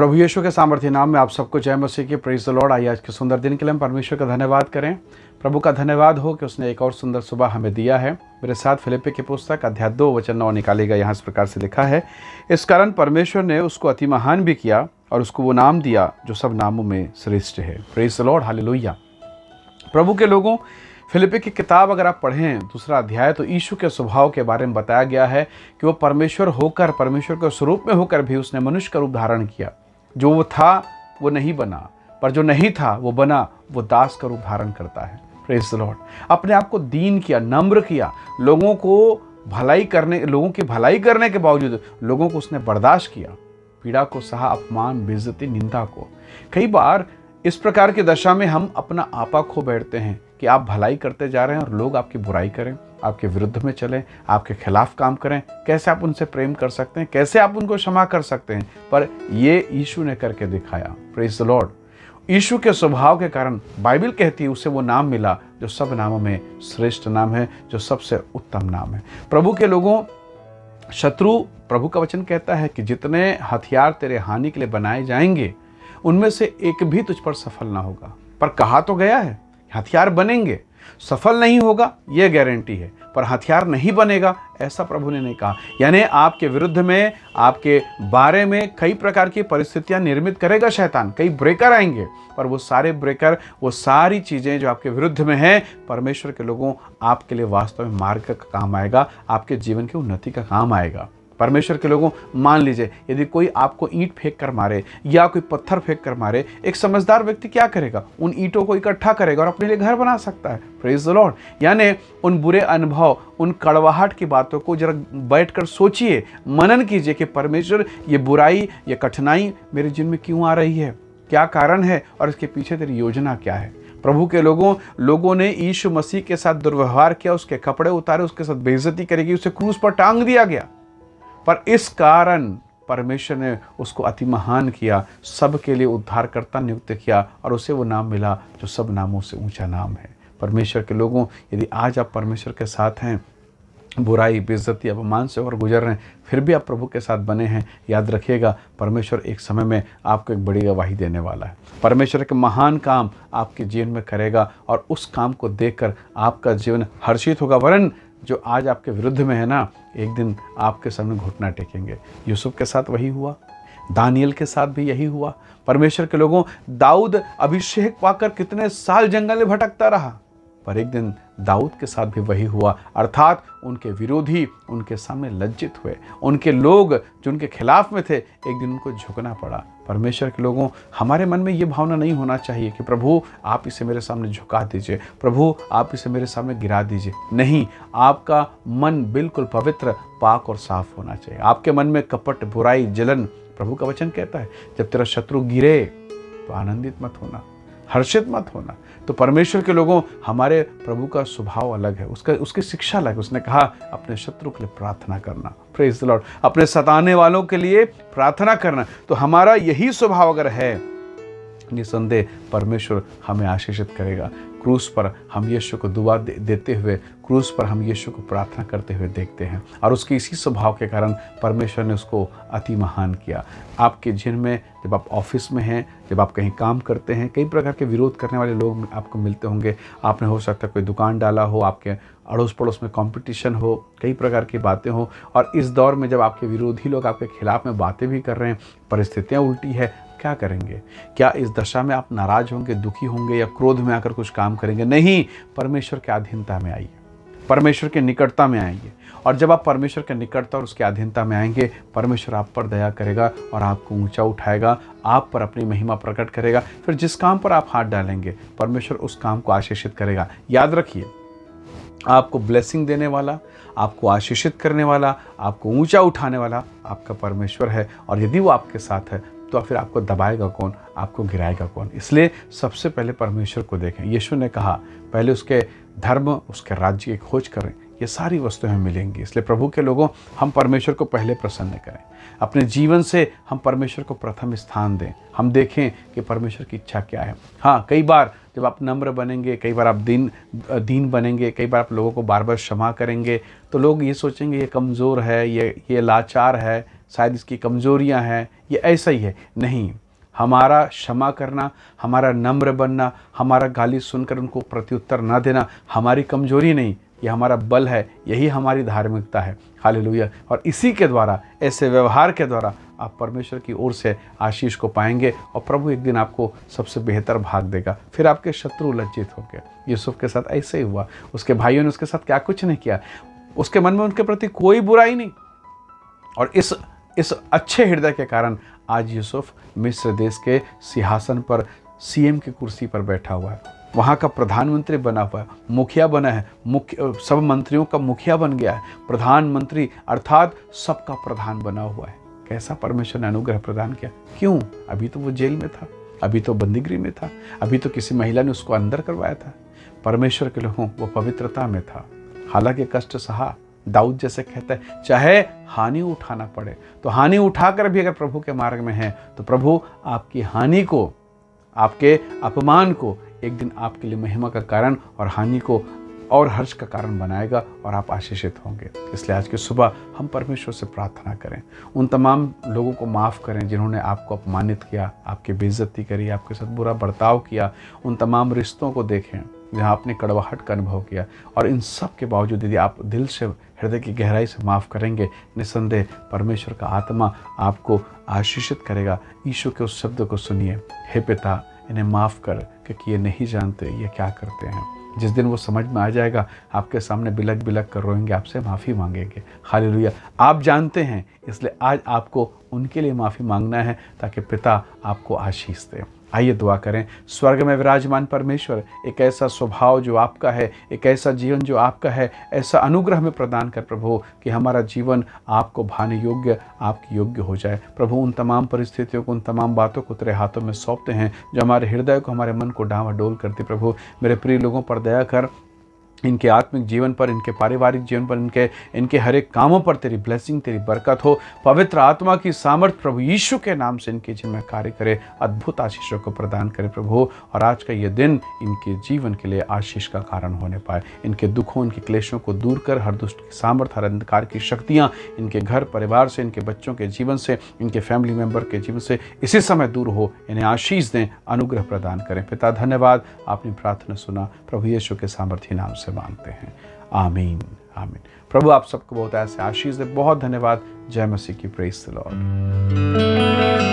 प्रभु यीशु के सामर्थ्य नाम में आप सबको जय मसीह की। Praise the Lord. आइए आज के सुंदर दिन के लिए हम परमेश्वर का धन्यवाद करें। प्रभु का धन्यवाद हो कि उसने एक और सुंदर सुबह हमें दिया है। मेरे साथ फिलिप्पी की पुस्तक अध्याय 2 वचन 9 निकालेगा। यहाँ इस प्रकार से लिखा है, इस कारण परमेश्वर ने उसको अति महान भी किया और उसको वो नाम दिया जो सब नामों में श्रेष्ठ है। Praise the Lord, hallelujah. प्रभु के लोगों, फिलिप्पी की किताब अगर आप पढ़ें 2 अध्याय, तो यीशु के स्वभाव के बारे में बताया गया है कि वो परमेश्वर होकर, परमेश्वर के स्वरूप में होकर भी उसने मनुष्य का रूप धारण किया। जो वो था वो नहीं बना, पर जो नहीं था वो बना, वो दास का रूप धारण करता है। Praise the Lord. अपने आप को दीन किया, नम्र किया, लोगों की भलाई करने के बावजूद लोगों को उसने बर्दाश्त किया, पीड़ा को सहा, अपमान, बेइज्जती, निंदा को। कई बार इस प्रकार की दशा में हम अपना आपा खो बैठते हैं कि आप भलाई करते जा रहे हैं और लोग आपकी बुराई करें, आपके विरुद्ध में चलें, आपके खिलाफ काम करें। कैसे आप उनसे प्रेम कर सकते हैं, कैसे आप उनको क्षमा कर सकते हैं? पर ये यीशु ने करके दिखाया। Praise the Lord. यीशु के स्वभाव के कारण बाइबल कहती है उसे वो नाम मिला जो सब नामों में श्रेष्ठ नाम है, जो सबसे उत्तम नाम है। प्रभु के लोगों, शत्रु, प्रभु का वचन कहता है कि जितने हथियार तेरे हानि के लिए बनाए जाएंगे उनमें से एक भी तुझ पर सफल ना होगा। पर कहा तो गया है हथियार बनेंगे, सफल नहीं होगा यह गारंटी है, पर हथियार नहीं बनेगा ऐसा प्रभु ने नहीं कहा। यानी आपके विरुद्ध में, आपके बारे में कई प्रकार की परिस्थितियां निर्मित करेगा शैतान, कई ब्रेकर आएंगे, पर वो सारे ब्रेकर, वो सारी चीज़ें जो आपके विरुद्ध में हैं, परमेश्वर के लोगों, आपके लिए वास्तव में मार्ग का काम आएगा, आपके जीवन की उन्नति का काम आएगा। परमेश्वर के लोगों, मान लीजिए यदि कोई आपको ईंट फेंक कर मारे या कोई पत्थर फेंक कर मारे, एक समझदार व्यक्ति क्या करेगा? उन ईंटों को इकट्ठा करेगा और अपने लिए घर बना सकता है। Praise the Lord. यानी उन बुरे अनुभव, उन कड़वाहट की बातों को जरा बैठकर सोचिए, मनन कीजिए कि परमेश्वर, ये बुराई, ये कठिनाई मेरे जीवन में क्यों आ रही है, क्या कारण है और इसके पीछे तेरी योजना क्या है? प्रभु के लोगों ने यीशु मसीह के साथ दुर्व्यवहार किया, उसके कपड़े उतारे, उसके साथ बेइज्जती करेगी, उसे क्रूस पर टांग दिया गया। पर इस कारण परमेश्वर ने उसको अति महान किया, सबके लिए उद्धारकर्ता नियुक्त किया और उसे वो नाम मिला जो सब नामों से ऊंचा नाम है। परमेश्वर के लोगों, यदि आज आप परमेश्वर के साथ हैं, बुराई, बेइज्जती, अपमान से और गुजर रहे हैं, फिर भी आप प्रभु के साथ बने हैं, याद रखिएगा परमेश्वर एक समय में आपको एक बड़ी गवाही देने वाला है। परमेश्वर के महान काम आपके जीवन में करेगा और उस काम को देखकर आपका जीवन हर्षित होगा। वरन जो आज आपके विरुद्ध में है ना, एक दिन आपके सामने घुटना टेकेंगे। यूसुफ के साथ वही हुआ, दानियल के साथ भी यही हुआ। परमेश्वर के लोगों, दाऊद अभिषेक पाकर कितने साल जंगल में भटकता रहा, पर एक दिन दाऊद के साथ भी वही हुआ, अर्थात उनके विरोधी उनके सामने लज्जित हुए, उनके लोग जो उनके खिलाफ में थे, एक दिन उनको झुकना पड़ा। परमेश्वर के लोगों, हमारे मन में ये भावना नहीं होना चाहिए कि प्रभु आप इसे मेरे सामने झुका दीजिए, प्रभु आप इसे मेरे सामने गिरा दीजिए। नहीं, आपका मन बिल्कुल पवित्र, पाक और साफ होना चाहिए। आपके मन में कपट, बुराई, जलन, प्रभु का वचन कहता है जब तेरा शत्रु गिरे तो आनंदित मत होना, हर्षित मत होना। तो परमेश्वर के लोगों, हमारे प्रभु का स्वभाव अलग है, उसकी शिक्षा अलग है। उसने कहा अपने शत्रु के लिए प्रार्थना करना। Praise the Lord. अपने सताने वालों के लिए प्रार्थना करना। तो हमारा यही स्वभाव अगर है, निसंदेह परमेश्वर हमें आशीषित करेगा। क्रूस पर हम यीशु को दुआ देते हुए, क्रूस पर हम यीशु को प्रार्थना करते हुए देखते हैं और उसके इसी स्वभाव के कारण परमेश्वर ने उसको अति महान किया। आपके जीवन में जब आप ऑफिस में हैं, जब आप कहीं काम करते हैं, कई प्रकार के विरोध करने वाले लोग आपको मिलते होंगे। आपने हो सकता है कोई दुकान डाला हो, आपके अड़ोस पड़ोस में कंपटीशन हो, कई प्रकार की बातें हो, और इस दौर में जब आपके विरोधी लोग आपके खिलाफ में बातें भी कर रहे हैं, परिस्थितियाँ उल्टी है, क्या करेंगे? क्या इस दशा में आप नाराज होंगे, दुखी होंगे या क्रोध में आकर कुछ काम करेंगे? नहीं, परमेश्वर के अधीनता में आइए, परमेश्वर के निकटता में आएंगे। और जब आप परमेश्वर के निकटता और उसके अधीनता में आएंगे, परमेश्वर आप पर दया करेगा और आपको ऊंचा उठाएगा, आप पर अपनी महिमा प्रकट करेगा। फिर जिस काम पर आप हाथ डालेंगे, परमेश्वर उस काम को आशीषित करेगा। याद रखिए, आपको ब्लेसिंग देने वाला, आपको आशीषित करने वाला, आपको ऊंचा उठाने वाला आपका परमेश्वर है। और यदि वो आपके साथ है तो फिर आपको दबाएगा कौन, आपको गिराएगा कौन? इसलिए सबसे पहले परमेश्वर को देखें। यीशु ने कहा पहले उसके धर्म, उसके राज्य की खोज करें, ये सारी वस्तुएं हमें मिलेंगी। इसलिए प्रभु के लोगों, हम परमेश्वर को पहले प्रसन्न करें, अपने जीवन से हम परमेश्वर को प्रथम स्थान दें। हम देखें कि परमेश्वर की इच्छा क्या है। हाँ, कई बार जब आप नम्र बनेंगे, कई बार आप दीन बनेंगे, कई बार आप लोगों को बार बार क्षमा करेंगे, तो लोग ये सोचेंगे ये कमज़ोर है, ये लाचार है। शायद इसकी कमज़ोरियाँ हैं, ये ऐसा ही है। नहीं, हमारा क्षमा करना, हमारा नम्र बनना, हमारा गाली सुनकर उनको प्रत्युत्तर ना देना हमारी कमजोरी नहीं, ये हमारा बल है, यही हमारी धार्मिकता है। हालेलुया। और इसी के द्वारा, ऐसे व्यवहार के द्वारा आप परमेश्वर की ओर से आशीष को पाएंगे और प्रभु एक दिन आपको सबसे बेहतर भाग देगा। फिर आपके शत्रु लज्जित होंगे। यूसुफ के साथ ऐसे ही हुआ। उसके भाइयों ने उसके साथ क्या कुछ नहीं किया, उसके मन में उनके प्रति कोई बुराई नहीं। और इस अच्छे हृदय के कारण आज यूसुफ मिस्र देश के सिंहासन पर, सीएम की कुर्सी पर बैठा हुआ है, वहाँ का प्रधानमंत्री बना हुआ है, मुखिया बना है, सब मंत्रियों का मुखिया बन गया है, प्रधानमंत्री अर्थात सबका प्रधान बना हुआ है। कैसा परमेश्वर ने अनुग्रह प्रदान किया। क्यों? अभी तो वो जेल में था, अभी तो बंदीगृह में था, अभी तो किसी महिला ने उसको अंदर करवाया था। परमेश्वर के लोगों, वो पवित्रता में था। हालांकि कष्ट सहा, दाऊद जैसे कहता है, चाहे हानि उठाना पड़े तो हानि उठाकर भी अगर प्रभु के मार्ग में है तो प्रभु आपकी हानि को, आपके अपमान को एक दिन आपके लिए महिमा का कारण और हानि को और हर्ष का कारण बनाएगा और आप आशीषित होंगे। इसलिए आज की सुबह हम परमेश्वर से प्रार्थना करें, उन तमाम लोगों को माफ़ करें जिन्होंने आपको अपमानित किया, आपकी बेइज्जती करी, आपके साथ बुरा बर्ताव किया। उन तमाम रिश्तों को देखें जहाँ आपने कड़वाहट का अनुभव किया, और इन सब के बावजूद यदि आप दिल से, हृदय की गहराई से माफ़ करेंगे, निसंदेह परमेश्वर का आत्मा आपको आशीषित करेगा। यीशु के उस शब्द को सुनिए, हे पिता इन्हें माफ़ कर क्योंकि ये नहीं जानते ये क्या करते हैं। जिस दिन वो समझ में आ जाएगा, आपके सामने बिलक बिलक कर रोएंगे, आपसे माफ़ी मांगेंगे। हालेलुया। आप जानते हैं, इसलिए आज आपको उनके लिए माफ़ी मांगना है ताकि पिता आपको आशीष दे। आइए दुआ करें। स्वर्ग में विराजमान परमेश्वर, एक ऐसा स्वभाव जो आपका है, एक ऐसा जीवन जो आपका है, ऐसा अनुग्रह में प्रदान कर प्रभु कि हमारा जीवन आपको भाने योग्य, आपके योग्य हो जाए। प्रभु उन तमाम परिस्थितियों को, उन तमाम बातों को तेरे हाथों में सौंपते हैं जो हमारे हृदय को, हमारे मन को डामाडोल करती। प्रभु मेरे प्रिय लोगों पर दया कर, इनके आत्मिक जीवन पर, इनके पारिवारिक जीवन पर, इनके हर एक कामों पर तेरी ब्लेसिंग, तेरी बरकत हो। पवित्र आत्मा की सामर्थ प्रभु यीशु के नाम से इनके जीवन में कार्य करे, अद्भुत आशीषों को प्रदान करे प्रभु। और आज का ये दिन इनके जीवन के लिए आशीष का कारण होने पाए। इनके दुखों, इनके क्लेशों को दूर कर, हर दुष्ट की सामर्थ, हर अंधकार की शक्तियाँ इनके घर परिवार से, इनके बच्चों के जीवन से, इनके फैमिली मेंबर के जीवन से इसी समय दूर हो। इन्हें आशीष दें, अनुग्रह प्रदान करें। पिता धन्यवाद, आपने प्रार्थना सुना, प्रभु यीशु के सामर्थी नाम से मांगते हैं, आमीन आमीन। प्रभु आप सबको बहुत ऐसे आशीष दे। बहुत धन्यवाद। जय मसीह की। Praise the Lord.